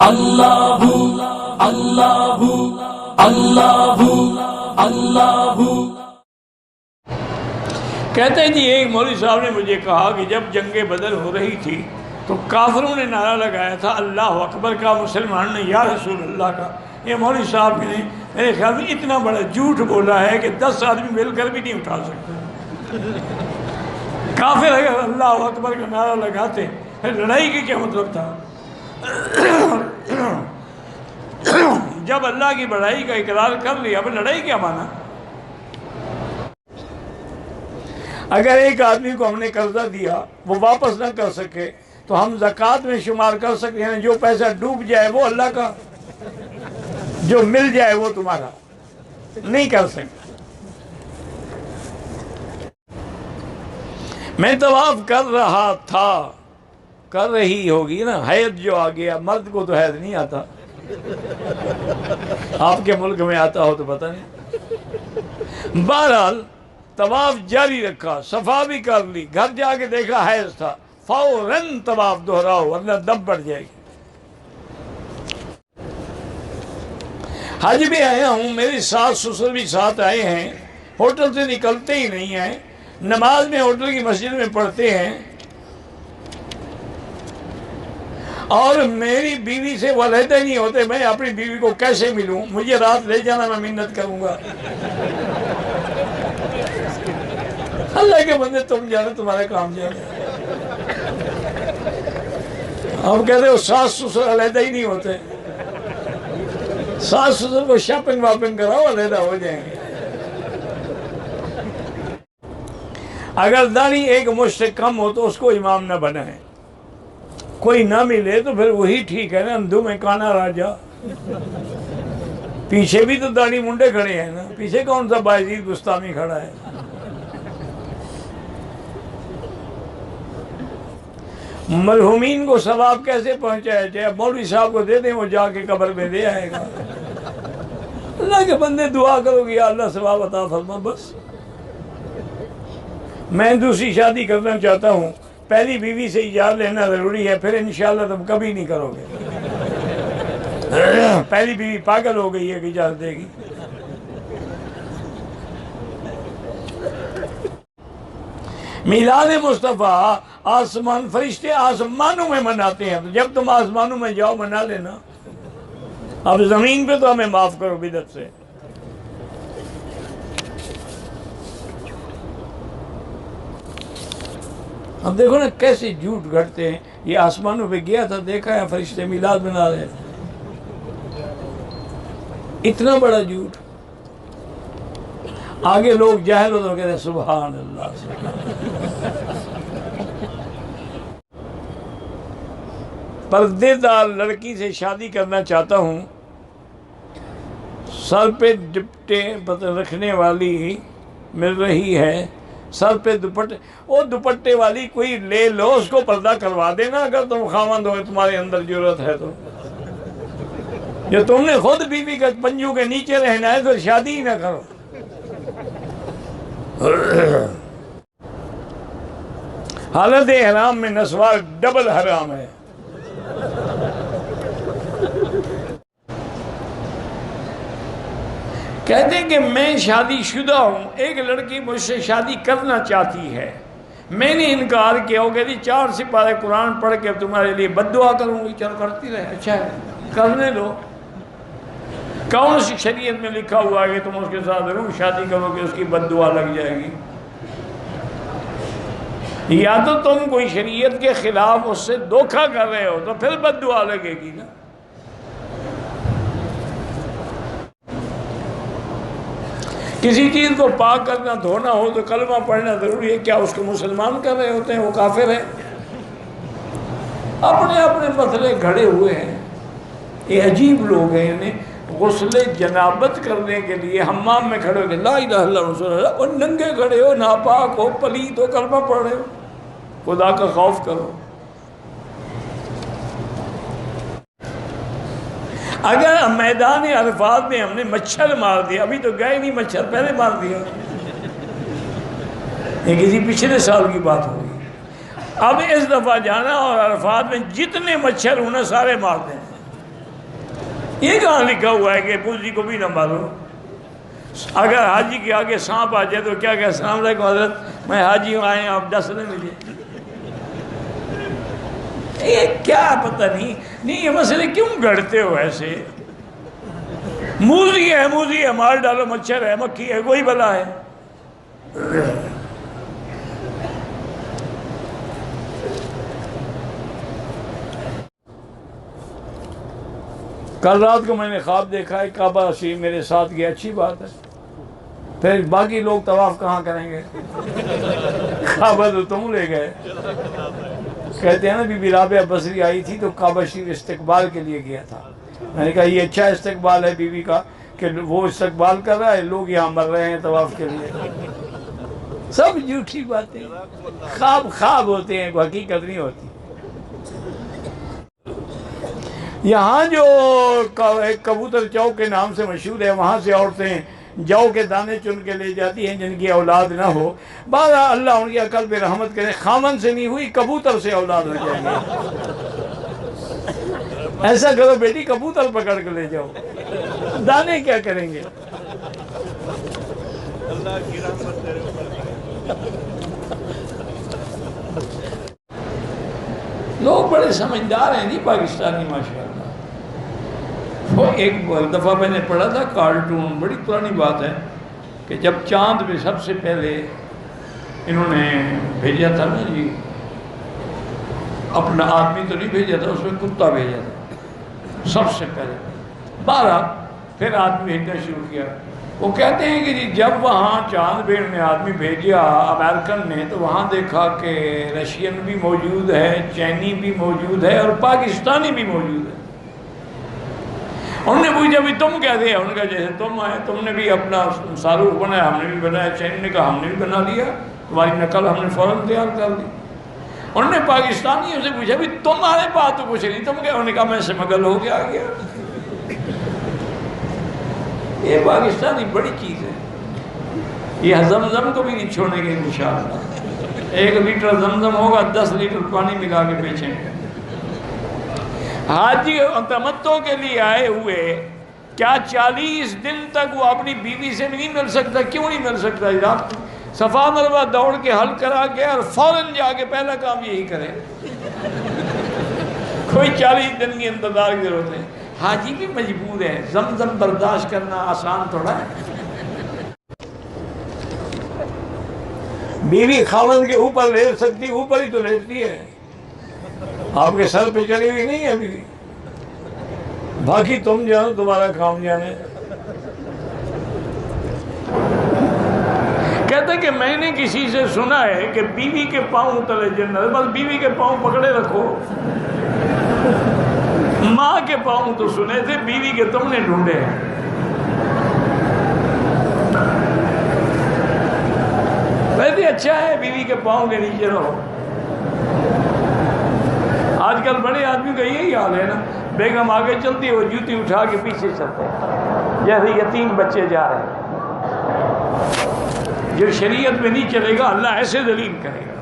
اللہ اللہ اللہ اللہ۔ کہتے ہیں جی ایک مولوی صاحب نے مجھے کہا کہ جب جنگ بدر ہو رہی تھی تو کافروں نے نعرہ لگایا تھا اللہ اکبر کا، مسلمان نے یا رسول اللہ کا۔ یہ مولوی صاحب نے میرے خیال میں اتنا بڑا جھوٹ بولا ہے کہ 10 آدمی مل کر بھی نہیں اٹھا سکتے۔ کافر اگر اللہ اکبر کا نعرہ لگاتے پھر لڑائی کی کیا مطلب تھا؟ جب اللہ کی بڑائی کا اقرار کر لیا پھر لڑائی کیا مانا؟ اگر ایک آدمی کو ہم نے قرضہ دیا وہ واپس نہ کر سکے تو ہم زکوٰۃ میں شمار کر سکتے ہیں؟ جو پیسہ ڈوب جائے وہ اللہ کا، جو مل جائے وہ تمہارا، نہیں کر سکتے۔ میں طواف کر رہا تھا، کر رہی ہوگی نا، حید جو آ گیا، مرد کو تو حید نہیں آتا، آپ کے ملک میں آتا ہو تو پتہ نہیں۔ بہرحال طواف جاری رکھا، صفا بھی کر لی، گھر جا کے دیکھا حیض تھا، فوراً طواف دہراؤ ورنہ دم بڑھ جائے گی۔ حج بھی آیا ہوں، میری ساس سسر بھی ساتھ آئے ہیں، ہوٹل سے نکلتے ہی نہیں ہیں، نماز میں ہوٹل کی مسجد میں پڑھتے ہیں، اور میری بیوی سے وہ علیحدہ نہیں ہوتے۔ میں اپنی بیوی کو کیسے ملوں؟ مجھے رات لے جانا، میں منت کروں گا۔ اللہ کے بندے تم جانے، تمہارے کام جانے۔ آپ کہتے ہو ساس سسر علیحدہ ہی نہیں ہوتے، ساس سسر کو شاپنگ واپنگ کراؤ، علیحدہ ہو جائیں گے۔ اگر داڑھی ایک مجھ سے کم ہو تو اس کو امام نہ بنائیں، کوئی نہ ملے تو پھر وہی ٹھیک ہے نا، اندھو میں کانا راجا۔ پیچھے بھی تو داڑھی منڈے کھڑے ہیں نا، پیچھے کون سا بایزید بستامی کھڑا ہے؟ مرحومین کو ثواب کیسے پہنچایا جائے؟ مولوی صاحب کو دے دیں، وہ جا کے قبر میں دے آئے گا۔ اللہ کے بندے دعا کرو گے یا اللہ ثواب عطا فرما بس۔ میں دوسری شادی کرنا چاہتا ہوں، پہلی بیوی سے اجازت لینا ضروری ہے، پھر انشاءاللہ تم کبھی نہیں کرو گے۔ پہلی بیوی پاگل ہو گئی ہے کہ اجازت دے گی؟ میلاد مصطفیٰ آسمان، فرشتے آسمانوں میں مناتے ہیں، تو جب تم آسمانوں میں جاؤ منا لینا۔ اب زمین پہ تو ہمیں معاف کرو بدعت سے۔ اب دیکھو نا کیسے جھوٹ گھڑتے ہیں۔ یہ آسمانوں پہ گیا تھا، دیکھا ہے فرشتے میلاد بنا رہے ہیں، اتنا بڑا جھوٹ۔ آگے لوگ جاہل ہوتے کہتے ہیں سبحان اللہ سبحان اللہ۔ پردے دار لڑکی سے شادی کرنا چاہتا ہوں، سر پہ دوپٹے رکھنے والی مل رہی ہے، سر پہ دوپٹے، وہ دوپٹے والی کوئی لے لو، اس کو پردہ کروا دینا اگر تم خاوند ہو، تمہارے اندر ضرورت ہے تو۔ جو تم نے خود بیوی کے پنجوں کے نیچے رہنا ہے تو شادی ہی نہ کرو۔ حالت احرام میں نسوار ڈبل حرام ہے۔ کہتے ہیں کہ میں شادی شدہ ہوں، ایک لڑکی مجھ سے شادی کرنا چاہتی ہے، میں نے انکار کیا، وہ کہتی 4 سپارے قرآن پڑھ کے تمہارے لیے بد دعا کروں گی۔ چل کرتی رہے، اچھا ہے کرنے دو۔ کون سی شریعت میں لکھا ہوا ہے کہ تم اس کے ساتھ ضرور شادی کرو گے، اس کی بد دعا لگ جائے گی؟ یا تو تم کوئی شریعت کے خلاف اس سے دھوکہ کر رہے ہو تو پھر بد دعا لگے گی نا۔ کسی چیز کو پاک کرنا، دھونا ہو تو کلمہ پڑھنا ضروری ہے، کیا اس کو مسلمان کر رہے ہوتے ہیں؟ وہ کافر ہیں۔ اپنے اپنے مسئلے گھڑے ہوئے ہیں، یہ عجیب لوگ ہیں۔ انہیں غسل جنابت کرنے کے لیے حمام میں کھڑے ہو کے لا الہ الا رسول اللہ، اور ننگے کھڑے ہو، ناپاک ہو، پلید ہو، کلمہ پڑھ رہے ہو۔ خدا کا خوف کرو۔ اگر میدان عرفات میں ہم نے مچھر مار دیا، ابھی تو گئے نہیں، مچھر پہلے مار دیا، یہ کسی پچھلے سال کی بات ہوگی۔ اب اس دفعہ جانا اور عرفات میں جتنے مچھر ہونا سارے مار دیں۔ یہ کہاں لکھا ہوا ہے کہ پوزی کو بھی نہ مارو؟ اگر حاجی کے آگے سانپ آ جائے تو کیا کہ السلام علیکم حضرت میں حاجی ہوں، آئے آپ 10 لے لیجیے؟ یہ کیا پتہ نہیں یہ مسئلے کیوں گھڑتے ہو ایسے؟ موزی ہے مار ڈالو، مچھر ہے، مکھی ہے، کوئی بلا ہے؟ کل رات کو میں نے خواب دیکھا ہے کعبہ شریف میرے ساتھ گیا، اچھی بات ہے، پھر باقی لوگ طواف کہاں کریں گے؟ کعبہ تو تم لے گئے۔ کہتے ہیں نا بی بی رابعہ بصری آئی تھی تو کعبہ شریف استقبال کے لیے گیا تھا۔ میں نے کہا یہ اچھا استقبال ہے بیوی کا کہ وہ استقبال کر رہا ہے، لوگ یہاں مر رہے ہیں طواف کے لیے۔ سب جھوٹی باتیں، خواب ہوتے ہیں، حقیقت نہیں ہوتی۔ یہاں جو ایک کبوتر چوک کے نام سے مشہور ہے، وہاں سے عورتیں جو کے دانے چن کے لے جاتی ہیں جن کی اولاد نہ ہو، بہرحال اللہ ان کی عقل پہ رحمت کرے، خامن سے نہیں ہوئی کبوتر سے اولاد ہو جائیں گے۔ ایسا کرو بیٹی، کبوتر پکڑ کے لے جاؤ، دانے کیا کریں گے؟ لوگ بڑے سمجھدار ہیں نہیں پاکستانی ماشاءاللہ۔ وہ ایک دفعہ میں نے پڑھا تھا کارٹون، بڑی پرانی بات ہے، کہ جب چاند پہ سب سے پہلے انہوں نے بھیجا تھا نا جی، اپنا آدمی تو نہیں بھیجا تھا، اس میں کتا بھیجا تھا سب سے پہلے، 12 پھر آدمی بھیجنا شروع کیا۔ وہ کہتے ہیں کہ جی جب وہاں چاند پہ انہوں نے آدمی بھیجا امریکن نے، تو وہاں دیکھا کہ رشین بھی موجود ہے، چینی بھی موجود ہے، اور پاکستانی بھی موجود ہے۔ انہوں نے پوچھا بھی تم کیا دے؟ انہوں نے کہا جیسے تم آئے، تم نے بھی اپنا شاہرخ بنایا، ہم نے بھی بنایا۔ چینی نے کہا ہم نے بھی بنا لیا، تمہاری نقل ہم نے فوراً تیار کر دی۔ انہوں نے پاکستانیوں سے پوچھا بھی تمہارے پاس تو کچھ نہیں، تم کیا؟ انہوں نے کہا میں سمگل ہو کے آ گیا۔ یہ پاکستانی بڑی چیز ہے، یہ زمزم کو بھی نہیں چھوڑیں گے انشاءاللہ۔ 1 لیٹر زمزم ہوگا، 10 لیٹر پانی ملا کے بیچیں گے۔ حاجی تمتع کے لیے آئے ہوئے کیا 40 دن تک وہ اپنی بیوی سے نہیں مل سکتا؟ کیوں نہیں مل سکتا؟ صفا مروا دوڑ کے حل کرا کے اور فوراً جا کے پہلا کام یہی کرے، کوئی 40 دن کی انتظار کی ضرورت ہے۔ حاجی بھی مجبور ہے، زمزم برداشت کرنا آسان تھوڑا ہے۔ بیوی خاوند کے اوپر لیٹ سکتی، اوپر ہی تو لیٹتی ہے، آپ کے سر پہ چلی ہوئی نہیں ہے بیوی، باقی تم جانو، تمہارا کام جانے۔ کہتے کہ میں نے کسی سے سنا ہے کہ بیوی کے پاؤں تلے جنت، بس بیوی کے پاؤں پکڑے رکھو۔ ماں کے پاؤں تو سنے تھے، بیوی کے تم نے ڈھونڈے ہیں۔ ویسے اچھا ہے بیوی کے پاؤں کے نیچے رہو۔ آج کل بڑے آدمی کا یہی حال ہے نا، بیگم آگے چلتی ہے، وہ جوتی اٹھا کے پیچھے چلتے ہیں جیسے یتیم بچے جا رہے ہیں۔ جو شریعت میں نہیں چلے گا اللہ ایسے ذلیل کرے گا۔